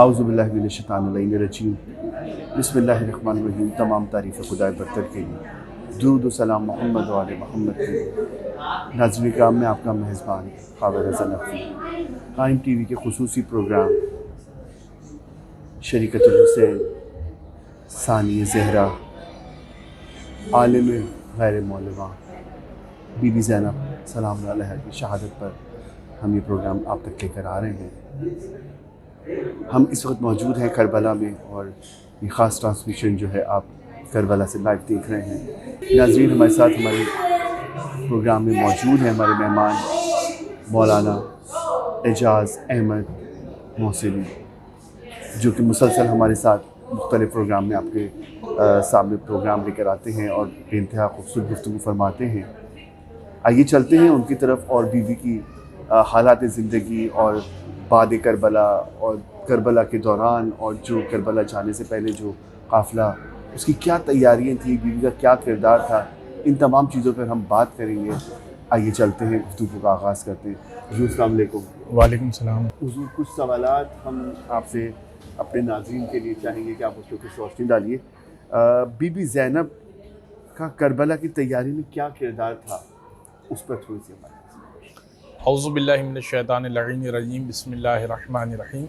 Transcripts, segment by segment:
आऊज़ु बिल्लाहि मिनश्शैतानिर्रजीम बिस्मिल्लाहिर्रहमानिर्रहीम। तमाम तारीफ़ खुदा बरतर के लिए दुरूद व सलाम मोहम्मद व आले मोहम्मद के लिए। नाज़रीन किराम, मैं आपका मेज़बान ख़ाविर रज़ा नक़वी कायम टीवी के ख़ुसूसी प्रोग्राम शरीकतुल हुसैन सानी ज़हरा आलिम गैर मौलमा बीबी ज़ैनब सलाम अलैहा की शहादत पर हम ये प्रोग्राम आप तक लेकर आ रहे हैं। हम इस वक्त मौजूद हैं करबला में और ये ख़ास ट्रांसमिशन जो है आप करबला से लाइव देख रहे हैं। नाज़रीन, हमारे साथ हमारे प्रोग्राम में मौजूद हैं हमारे मेहमान मौलाना एजाज़ अहमद मोहसिनी, जो कि मुसलसल हमारे साथ मुख्तलिफ़ प्रोग्राम में आपके सामने प्रोग्राम लेकर आते हैं और बेइंतहा खूबसूरत गुफ्तगू फरमाते हैं। आइए चलते हैं उनकी तरफ और बीवी की हालात ज़िंदगी और बाद करबला और करबला के दौरान और जो करबला जाने से पहले जो काफ़िला, उसकी क्या तैयारियां थी, बीवी का क्या किरदार था, इन तमाम चीज़ों पर हम बात करेंगे। आइए चलते हैं, गुफ्तगू का आगाज़ करते हैं। हुज़ूर अस्सलाम वालेकुम। वालेकुम सलाम। हुज़ूर, कुछ सवालात हम आपसे अपने नाज़रीन के लिए चाहेंगे कि आप उस पर कुछ रोशनी डालिए। बीबी ज़ैनब का करबला की तैयारी में क्या किरदार था, उस पर थोड़ी सी बात। औज़ु बिल्लाहि मिनश्शैतानिर्रजीम बिस्मिल्लाहिर्रहमानिर्रहीम।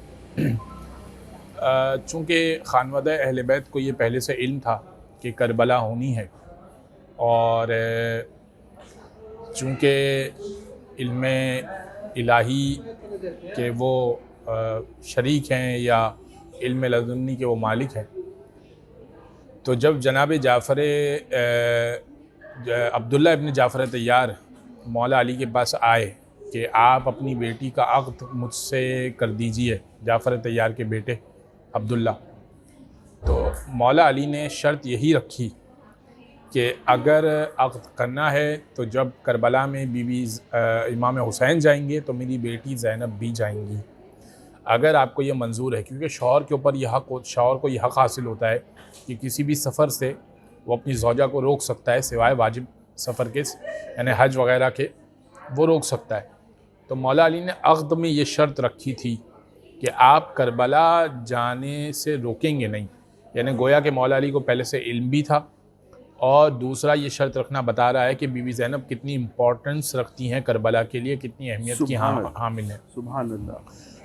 चूँकि खानवादा अहले बैत को ये पहले से इल्म था कि करबला होनी है, और चूँकि इल्म इलाही के वो शरीक हैं या इल्म लदुन्नी के वो मालिक हैं, तो जब जनाब जाफ़र अब्दुल्ला इब्न जाफ़र तैयार मौला अली के पास आए कि आप अपनी बेटी का अक़्द मुझसे कर दीजिए, जाफ़र तैयार के बेटे अब्दुल्ला, तो मौला अली ने शर्त यही रखी कि अगर अक़्द करना है तो जब करबला में बीबी इमाम हुसैन जाएंगे तो मेरी बेटी ज़ैनब भी जाएंगी, अगर आपको ये मंजूर है। क्योंकि शौहर के ऊपर यह हक़, शौहर को यह हक़ हासिल होता है कि किसी भी सफ़र से वो अपनी ज़ौजा को रोक सकता है, सिवाय वाजिब सफ़र के यानी हज वग़ैरह के, वो रोक सकता है। तो मौला अली ने अक़्द में ये शर्त रखी थी कि आप करबला जाने से रोकेंगे नहीं, यानी गोया कि मौला अली को पहले से इल्म भी था, और दूसरा ये शर्त रखना बता रहा है कि बीबी ज़ैनब कितनी इम्पोर्टेंस रखती हैं करबला के लिए, कितनी अहमियत की हामिल है। सुभान अल्लाह।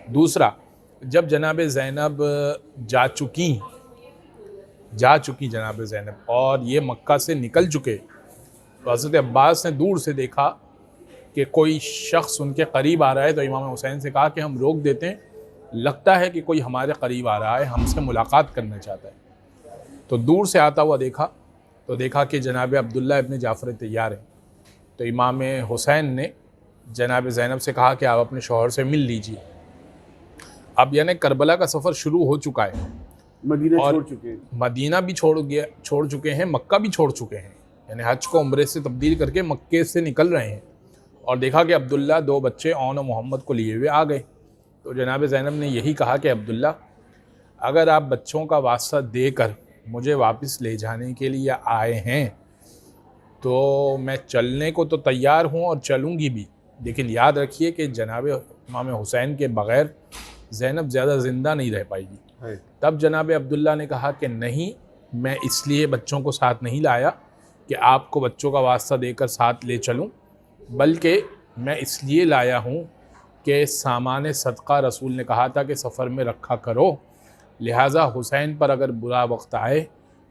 दूसरा, जब जनाब ज़ैनब जा चुकी जनाब ज़ैनब और ये मक्का से निकल चुके, तो हज़रत अब्बास ने दूर से देखा कि कोई शख्स उनके करीब आ रहा है, तो इमाम हुसैन से कहा कि हम रोक देते हैं, लगता है कि कोई हमारे करीब आ रहा है, हमसे मुलाकात करना चाहता है। तो दूर से आता हुआ देखा, तो देखा कि जनाब अब्दुल्ला इब्न जाफ़र तैयार हैं। तो इमाम हुसैन ने जनाब ज़ैनब से कहा कि आप अपने शौहर से मिल लीजिए। अब यानी करबला का सफ़र शुरू हो चुका है, मदीना और छोड़ चुके हैं, मदीना भी छोड़ चुके हैं, मक्का भी छोड़ चुके हैं, यानी हज को उम्रे से तब्दील करके मक्के से निकल रहे हैं। और देखा कि अब्दुल्ला 2 बच्चे औन मोहम्मद को लिए हुए आ गए। तो जनाब ज़ैनब ने यही कहा कि अब्दुल्ला, अगर आप बच्चों का वास्ता देकर मुझे वापस ले जाने के लिए आए हैं तो मैं चलने को तो तैयार हूँ और चलूँगी भी, लेकिन याद रखिए कि जनाब इमाम हुसैन के बग़ैर ज़ैनब ज़्यादा ज़िंदा नहीं रह पाएगी। तब जनाब अब्दुल्ला ने कहा कि नहीं, मैं इसलिए बच्चों को साथ नहीं लाया कि आपको बच्चों का वास्ता देकर साथ ले चलूँ, बल्कि मैं इसलिए लाया हूँ कि सामान सदका रसूल ने कहा था कि सफ़र में रखा करो, लिहाजा हुसैन पर अगर बुरा वक्त आए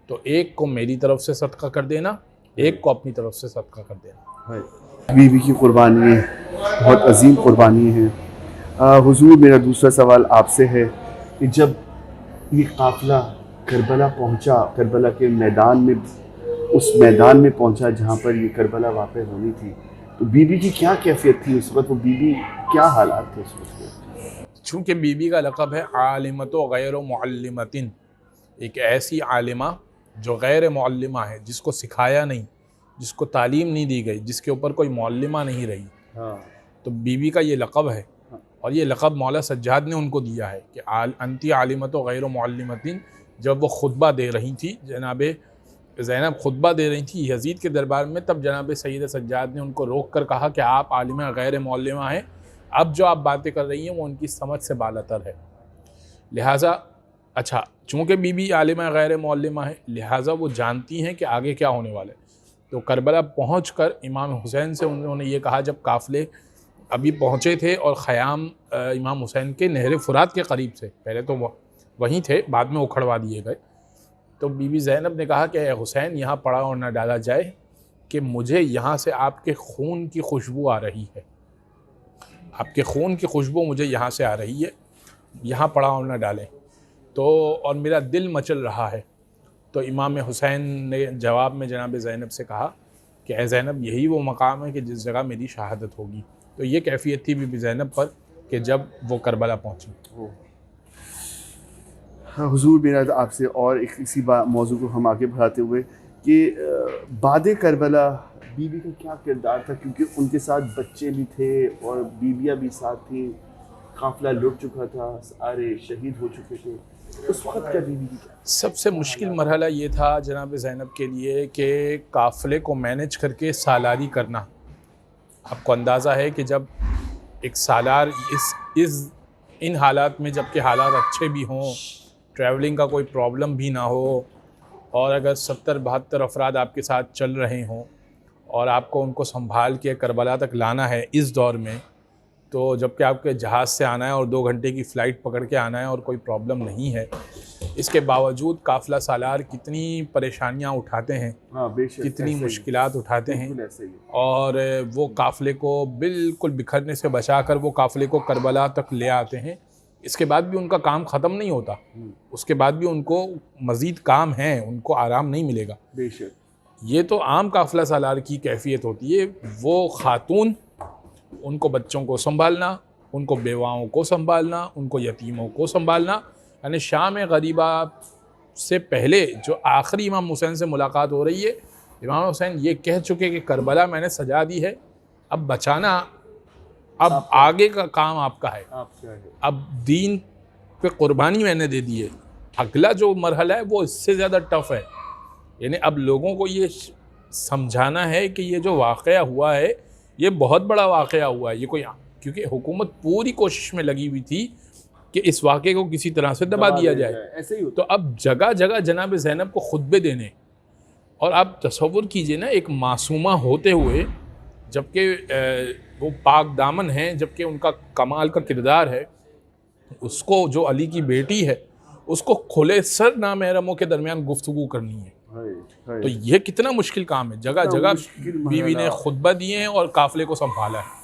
तो एक को मेरी तरफ से सदका कर देना, एक को अपनी तरफ से सदका कर देना। बीवी की कुर्बानी बहुत अजीम कुर्बानी है। हुजूर, मेरा दूसरा सवाल आपसे है कि जब ये काफ़िला करबला पहुंचा, करबला के मैदान में, उस मैदान में पहुंचा जहां पर ये करबला वाक़या होनी थी, तो बीवी की क्या कैफियत थी उस वक्त? वो बीवी क्या हालात थे उस वक्त? चूँकि बीवी का लक़ब है आलिमत गैर मुअल्लिमतिन, एक ऐसी आलिमा जो गैर मुअल्लिमा है, जिसको सिखाया नहीं, जिसको तालीम नहीं दी गई, जिसके ऊपर कोई मुअल्लिमा नहीं रही। हाँ। तो बीवी का ये लक़ब है। और ये लक़ब मौला सज्जाद ने उनको दिया है कि अंती आलिमत व गैर मुअल्लिमतिन। जब वो खुतबा दे रही थी, जनाब ज़ैनब खुतबा दे रही थी यज़ीद के दरबार में, तब जनाब सैयद सज्जाद ने उनको रोक कर कहा कि आप आलिमा गैर मुअल्लिमा हैं, अब जो आप बातें कर रही हैं वो उनकी समझ से बालातर है। लिहाजा अच्छा, चूँकि बीबी आलिमा गैर मुअल्लिमा है, लिहाजा वो जानती हैं कि आगे क्या होने वाला है। तो करबला पहुंचकर इमाम हुसैन से उन्होंने ये कहा, जब काफ़िले अभी पहुँचे थे और ख़याम इमाम हुसैन के नहर फ़ुरात के करीब से, पहले तो वहीं थे, बाद में उखड़वा दिए गए, तो बीबी ज़ैनब ने कहा कि हुसैन यहाँ पड़ा और न डाला जाए कि मुझे यहाँ से आपके खून की खुशबू आ रही है, आपके खून की खुशबू मुझे यहाँ से आ रही है, यहाँ पड़ा और न डालें। तो और मेरा दिल मचल रहा है। तो इमाम हुसैन ने जवाब में जनाब ज़ैनब से कहा कि ए ज़ैनब, यही वो मकाम है कि जिस जगह मेरी शहादत होगी। तो ये कैफियत थी बीबी ज़ैनब पर कि जब वो करबला पहुँची। हाँ हुजूर, मेरा तो आपसे और एक इसी मौजू को हम आगे बढ़ाते हुए कि बाद करबला बीबी का क्या किरदार था, क्योंकि उनके साथ बच्चे भी थे और बीबियाँ भी साथ थी, काफ़िला लुट चुका था, सारे शहीद हो चुके थे, उस वक्त क्या बीबी की क्या? सबसे मुश्किल मरहला ये था जनाब ज़ैनब के लिए कि काफ़िले को मैनेज करके सालारी करना। आपको अंदाज़ा है कि जब एक सालार इन हालात में, जबकि हालात अच्छे भी हों, ट्रैवलिंग का कोई प्रॉब्लम भी ना हो, और अगर 70-72 अफराद आपके साथ चल रहे हों और आपको उनको संभाल के करबला तक लाना है इस दौर में, तो जबकि आपके जहाज़ से आना है और 2 घंटे की फ़्लाइट पकड़ के आना है और कोई प्रॉब्लम नहीं है, इसके बावजूद काफ़िला सालार कितनी परेशानियां उठाते हैं, कितनी मुश्किलात उठाते हैं, और वो काफ़िले को बिल्कुल बिखरने से बचाकर वो काफ़िले को करबला तक ले आते हैं। इसके बाद भी उनका काम ख़त्म नहीं होता, उसके बाद भी उनको मज़ीद काम है, उनको आराम नहीं मिलेगा। बेशक ये तो आम काफ़िला सालार की कैफियत होती है। वो खातून, उनको बच्चों को संभालना, उनको बेवाओं को संभालना, उनको यतीमों को संभालना, यानी शाम गरीबा से पहले जो आखिरी इमाम हुसैन से मुलाकात हो रही है, इमाम हुसैन ये कह चुके कि करबला मैंने सजा दी है, अब बचाना, अब आगे का काम आपका है, अब दीन पे कुर्बानी मैंने दे दी है। अगला जो मरहला है वो इससे ज़्यादा टफ़ है, यानी अब लोगों को ये समझाना है कि ये जो वाक़या हुआ है ये बहुत बड़ा वाक़या हुआ है, ये कोई, क्योंकि हुकूमत पूरी कोशिश में लगी हुई थी कि इस वाक़े को किसी तरह से दबा दिया जाए। ऐसे ही तो अब जगह जगह जनाब ज़ैनब को खुतबे देने, और आप तसव्वुर कीजिए ना, एक मासूमा होते हुए, जबकि वो पाक दामन हैं, जबकि उनका कमाल का किरदार है, उसको जो अली की बेटी है उसको खुले सर नामहरमों के दरमियान गुफ्तगू करनी है। तो ये कितना मुश्किल काम है। जगह जगह बीवी ने खुतबा दिए हैं और काफ़िले को संभाला है।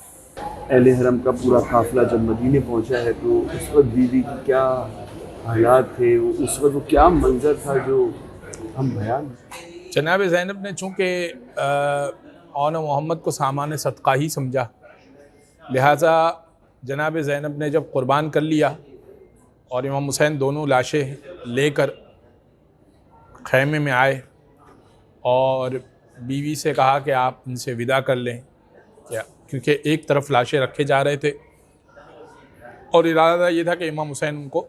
अहले हरम का पूरा काफ़िला जब मदीने पहुंचा है तो उस वक्त बीवी की क्या हालात थे, उस वक्त वो क्या मंजर था जो हम बयान। जनाब ज़ैनब ने चूँकि औन मोहम्मद को सामान सदका ही समझा, लिहाजा जनाब ज़ैनब ने जब क़ुरबान कर लिया और इमाम हुसैन दोनों लाशें लेकर खैमे में आए और बीवी से कहा कि आप इनसे विदा कर लें, क्या, क्योंकि एक तरफ लाशें रखे जा रहे थे और इरादा ये था कि इमाम हुसैन उनको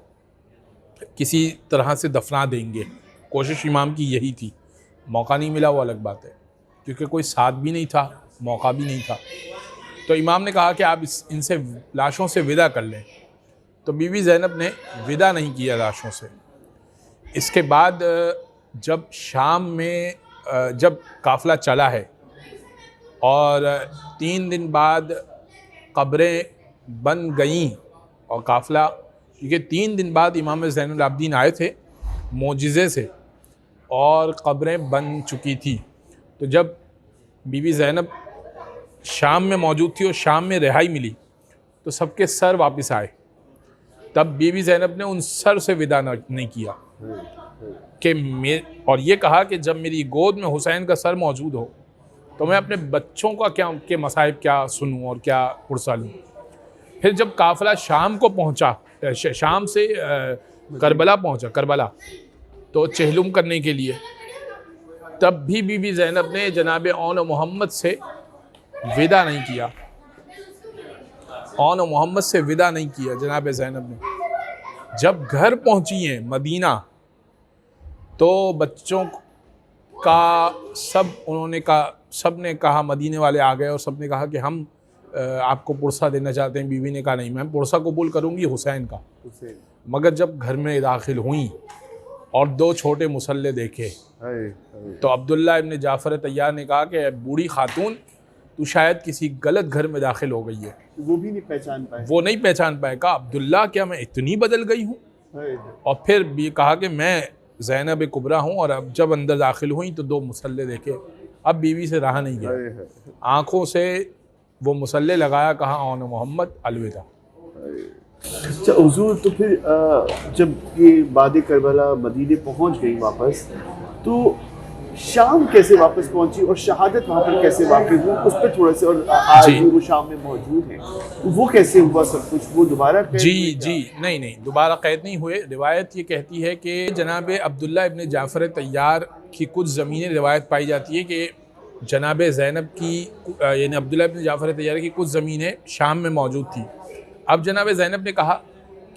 किसी तरह से दफना देंगे। कोशिश इमाम की यही थी। मौका नहीं मिला वो अलग बात है, क्योंकि कोई साथ भी नहीं था, मौका भी नहीं था। तो इमाम ने कहा कि आप इनसे लाशों से विदा कर लें। तो बीवी ज़ैनब ने विदा नहीं किया लाशों से। इसके बाद जब शाम में जब काफ़िला चला है और 3 दिन बाद कब्रें बन गईं और काफ़िला, क्योंकि 3 दिन बाद इमाम ज़ैनुल आबिदीन आए थे मोजिज़े से और कब्रें बन चुकी थी। तो जब बीवी ज़ैनब शाम में मौजूद थी और शाम में रिहाई मिली तो सबके सर वापस आए। तब बीवी ज़ैनब ने उन सर से विदा नहीं किया कि और ये कहा कि जब मेरी गोद में हुसैन का सर मौजूद हो तो मैं अपने बच्चों का क्या, उनके मसाइब क्या सुनूं और क्या पुरसा लूँ। फिर जब काफ़िला शाम को पहुँचा, शाम से करबला पहुँचा, करबला तो चहलुम करने के लिए, तब भी बीवी ज़ैनब ने जनाब औन मोहम्मद से विदा नहीं किया। औन मोहम्मद से विदा नहीं किया जनाब ज़ैनब ने। जब घर पहुंची हैं मदीना तो बच्चों का सब ने कहा, मदीने वाले आ गए और सब ने कहा कि हम आपको पुरसा देना चाहते हैं। बीवी ने कहा नहीं, मैं पुरसा कबूल करूंगी हुसैन का। मगर जब घर में दाखिल हुई और दो छोटे मुसल्ले देखे तो अब्दुल्ला इब्न जाफ़र तैयार ने कहा कि बूढ़ी खातून तू शायद किसी गलत घर में दाखिल हो गई है। वो भी नहीं पहचान पाए। वो नहीं पहचान पाए। कहा अब्दुल्ला क्या मैं इतनी बदल गई हूँ? और फिर भी कहा कि मैं ज़ैनब कुबरा हूँ। और अब जब अंदर दाखिल हुई तो दो मुसल्ले देखे। अब बीवी से रहा नहीं गया, आँखों से वो मुसल्ले लगाया, कहा औन मोहम्मद अलविदा। अच्छा हुजूर, तो फिर जब ये बाद करबला मदीने पहुंच गई वापस, तो शाम कैसे वापस पहुंची और शहादत वहाँ पर कैसे वाक़ई हुई, उस पर थोड़ा सा, और आज भी वो शाम में मौजूद हैं, वो कैसे हुआ सब कुछ? वो दोबारा जी नहीं, दोबारा कैद नहीं हुए। रिवायत ये कहती है कि जनाब अब्दुल्ला इब्न जाफ़र तैयार की कुछ ज़मीनें, रिवायत पाई जाती है कि जनाब ज़ैनब की यानी अब्दुल्ला इब्न जाफ़र तैयार की कुछ ज़मीनें शाम में मौजूद थी। अब जनाब ज़ैनब ने कहा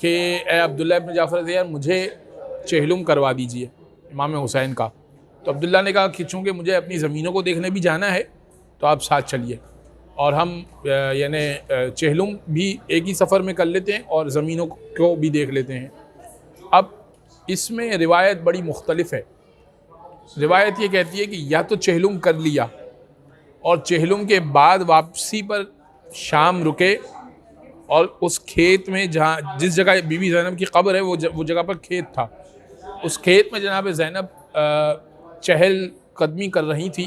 कि ए अब्दुल्ला इब्न जाफ़र तैयार, मुझे चहलुम करवा दीजिए इमाम हुसैन का। तो अब्दुल्ला ने कहा कि चूँकि मुझे अपनी ज़मीनों को देखने भी जाना है तो आप साथ चलिए और हम यानी चहलुम भी एक ही सफ़र में कर लेते हैं और ज़मीनों को भी देख लेते हैं। अब इसमें रिवायत बड़ी मुख्तलिफ है। रिवायत ये कहती है कि या तो चहलुम कर लिया और चहलुम के बाद वापसी पर शाम रुके और उस खेत में जहाँ जिस जगह बीबी ज़ैनब की कब्र है वो जगह पर खेत था, उस खेत में जनाब ज़ैनब चहल कदमी कर रही थी।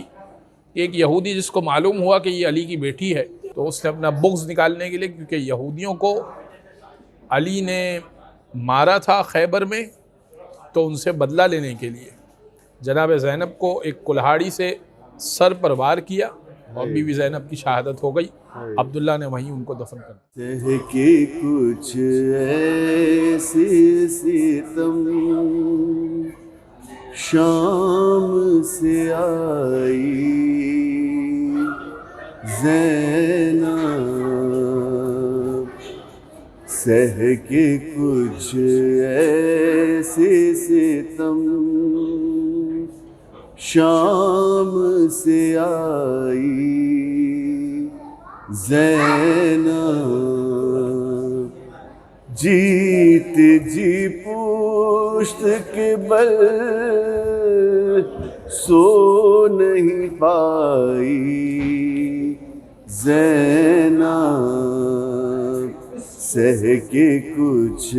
एक यहूदी जिसको मालूम हुआ कि ये अली की बेटी है तो उसने अपना बुग़्ज़ निकालने के लिए, क्योंकि यहूदियों को अली ने मारा था खैबर में, तो उनसे बदला लेने के लिए जनाब ज़ैनब को एक कुल्हाड़ी से सर पर वार किया और बीवी ज़ैनब की शहादत हो गई। अब्दुल्ला ने वहीं उनको दफन कर दिया। के कुछ ऐसे सितम शाम से आई ज़ैनब, सह के कुछ ऐसे सितम शाम से आई ज़ैनब, जीत जी पुश्त के बल सो नहीं पाई ज़ैनब, सह के कुछ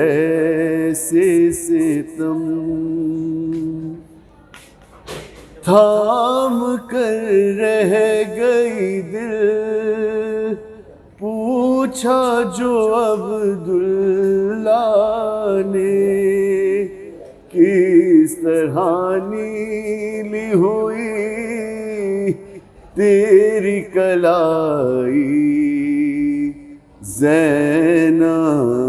ऐसे सितम थाम कर रह गई दिल, पूछा जो अब्दुल्ला ने किस तरह नीली हुई तेरी कलाई ज़ैनब।